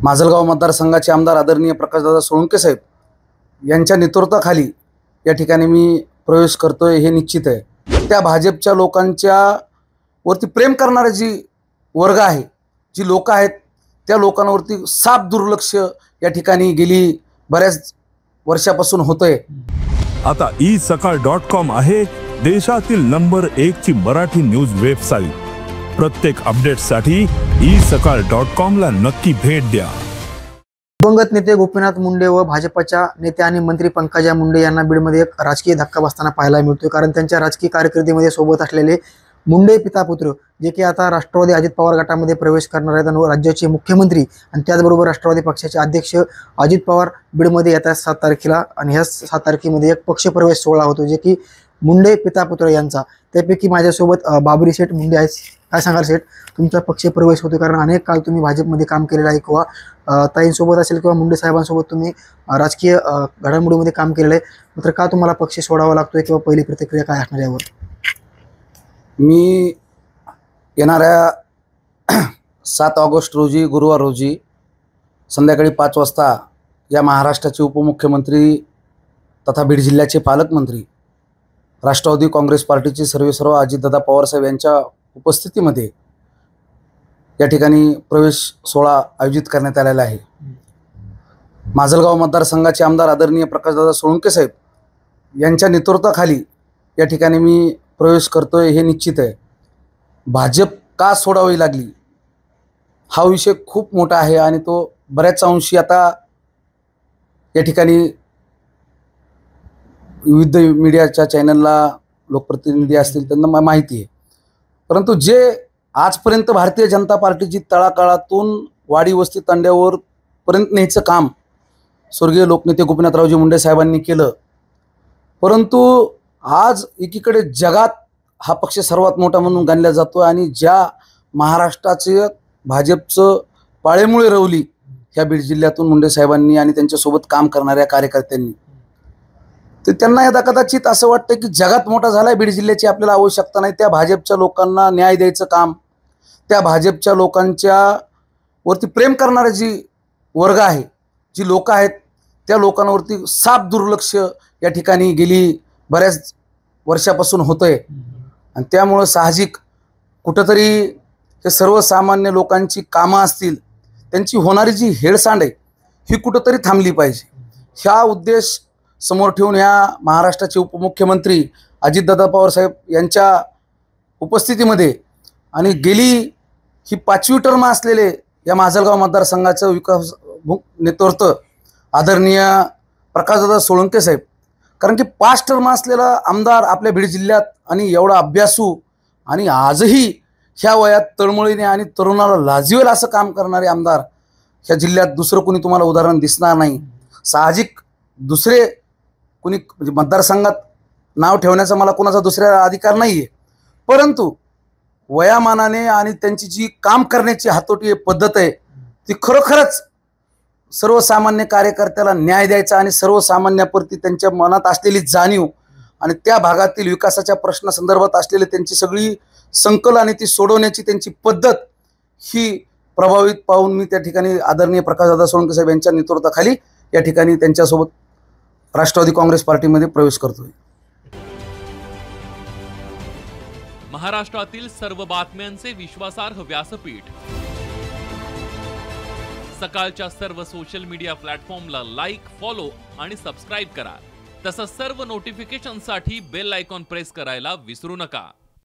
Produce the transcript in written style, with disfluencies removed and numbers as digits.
माजलगाव मतदारसंघाचे आमदार आदरणीय प्रकाशदादा सोळंके साहेब यांच्या नेतृत्वाखाली या ठिकाणी मी प्रवेश करतोय हे निश्चित आहे। त्या भाजपच्या लोकांच्या वरती प्रेम करणारे जी वर्ग आहे, जी लोक आहेत, त्या लोकांवरती साफ दुर्लक्ष या ठिकाणी गेली बऱ्याच वर्षापासून होतंय। आता isakal.com आहे देशातील नंबर 1 ची मराठी न्यूज वेबसाईट। प्रत्येक अपडेटसाठी isakal.com ला नक्की भेट द्या। दिवंगत नेते गोपीनाथ मुंडे व भाजपच्या नेते आणि मंत्री पंकजा मुंडे यांना बीडमध्ये एक राजकीय धक्का बसताना पाहायला मिळतोय। कारण त्यांच्या राजकीय कारकिर्दीमध्ये सोबत असलेले मुंडे पितापुत्र जे की आता राष्ट्रवादी अजित पवार गटामध्ये प्रवेश करणार आहेत आणि राज्याचे मुख्यमंत्री आणि त्याचबरोबर राष्ट्रवादी पक्षाचे अध्यक्ष अजित पवार बीडमध्ये येत्या 7 तारखेला आणि ह्या 7 तारखेमध्ये एक पक्षप्रवेश सोहळा होतो जे की मुंडे पितापुत्र यांचा। त्यापैकी माझ्यासोबत बाबरी शेठ मुंडे आहेत। काय सांगाल शेठ, तुमचा पक्षप्रवेश होतो कारण अनेक काळ तुम्ही भाजपमध्ये काम केलेलं आहे किंवा ताईंसोबत असेल किंवा मुंडे साहेबांसोबत तुम्ही राजकीय घडामोडीमध्ये काम केलेलं आहे, मात्र का तुम्हाला पक्ष सोडावा लागतोय किंवा पहिली प्रतिक्रिया काय असणार यावर? मी येणाऱ्या 7 ऑगस्ट रोजी गुरुवार रोजी संध्याकाळी 5 वाजता या महाराष्ट्राचे उपमुख्यमंत्री तथा बीड जिल्ह्याचे पालकमंत्री राष्ट्रवादी काँग्रेस पार्टीचे सर्वेसर्व अजितदादा पवारसाहेब यांच्या उपस्थितीमध्ये या ठिकाणी प्रवेश सोहळा आयोजित करण्यात आलेला आहे। माजलगाव मतदारसंघाचे आमदार आदरणीय प्रकाशदादा सोळंके साहेब यांच्या नेतृत्वाखाली या ठिकाणी मी प्रवेश करतोय हे निश्चित आहे। भाजप का सोडावी लागली हा विषय खूप मोठा आहे आणि तो बऱ्याच अंशी आता या ठिकाणी विविध मीडियाच्या चॅनलला लोकप्रतिनिधी असतील त्यांना माहिती आहे। परंतु जे आजपर्यंत भारतीय जनता पार्टीची तळागाळातून वाडी वस्ती तांड्यावर पर्यंत न्यायचं काम स्वर्गीय लोकनेते गोपीनाथरावजी मुंडे साहेबांनी केलं, परंतु आज एकीकडे जगात हा पक्ष सर्वात मोठा म्हणून गणला जातो आणि ज्या महाराष्ट्राचे भाजपचं पाळेमुळे रवली ह्या बीड जिल्ह्यातून मुंडे साहेबांनी आणि त्यांच्यासोबत काम करणाऱ्या कार्यकर्त्यांनी, तर त्यांना यदा कदाचित असं वाटतं की जगात मोठा झालाय बीड जिल्ह्याची आपल्याला आवश्यकता नाही। त्या भाजपच्या लोकांना न्याय द्यायचं काम, त्या भाजपच्या लोकांच्या वरती प्रेम करणारे जी वर्ग आहे, जी लोक आहेत, त्या लोकांवरती साफ दुर्लक्ष या ठिकाणी गेली बऱ्याच वर्षापासून होतंय आणि त्यामुळं साहजिक कुठंतरी हे सर्वसामान्य लोकांची कामं असतील त्यांची होणारी जी हेळसांड आहे ही कुठंतरी थांबली पाहिजे। ह्या उद्देश समोर ठेवून ह्या महाराष्ट्राचे उपमुख्यमंत्री अजितदादा पवारसाहेब यांच्या उपस्थितीमध्ये आणि गेली ही 5वी टर्म असलेले या माजलगाव मतदारसंघाचं विकास नेतृत्व आदरणीय प्रकाशदादा सोळंके साहेब, कारण की 5 टर्म असलेला आमदार आपल्या बीड जिल्ह्यात आणि एवढा अभ्यासू आणि आजही ह्या वयात तळमळीने आणि तरुणाला लाजिवेल असं काम करणारे आमदार ह्या जिल्ह्यात दुसरं कोणी तुम्हाला उदाहरण दिसणार नाही। साहजिक दुसरे कोणी म्हणजे मतदारसंघात नाव ठेवण्याचा मला कोणाचा दुसरा अधिकार नाही आहे, परंतु वयामानाने आणि त्यांची जी काम करण्याची हातोटी पद्धत आहे ती खरोखरच सर्वसामान्य कार्यकर्त्याला न्याय द्यायचा आणि सर्वसामान्याप्रती त्यांच्या मनात असलेली जाणीव आणि त्या भागातील विकासाच्या प्रश्नासंदर्भात असलेली त्यांची सगळी संकल आणि ती सोडवण्याची त्यांची पद्धत ही प्रभावित पाहून मी त्या ठिकाणी आदरणीय प्रकाशदादा सोळंके साहेब यांच्या नेतृत्वाखाली या ठिकाणी त्यांच्यासोबत राष्ट्रवादी काँग्रेस पार्टीमध्ये प्रवेश करतोय। महाराष्ट्रातील सर्व बातम्यांचे विश्वासार्ह व्यासपीठ सकाळच्या सर्व सोशल मीडिया प्लॅटफॉर्मला लाईक, फॉलो आणि सबस्क्राईब करा। तसंच सर्व नोटिफिकेशनसाठी बेल आयकॉन प्रेस करायला विसरू नका।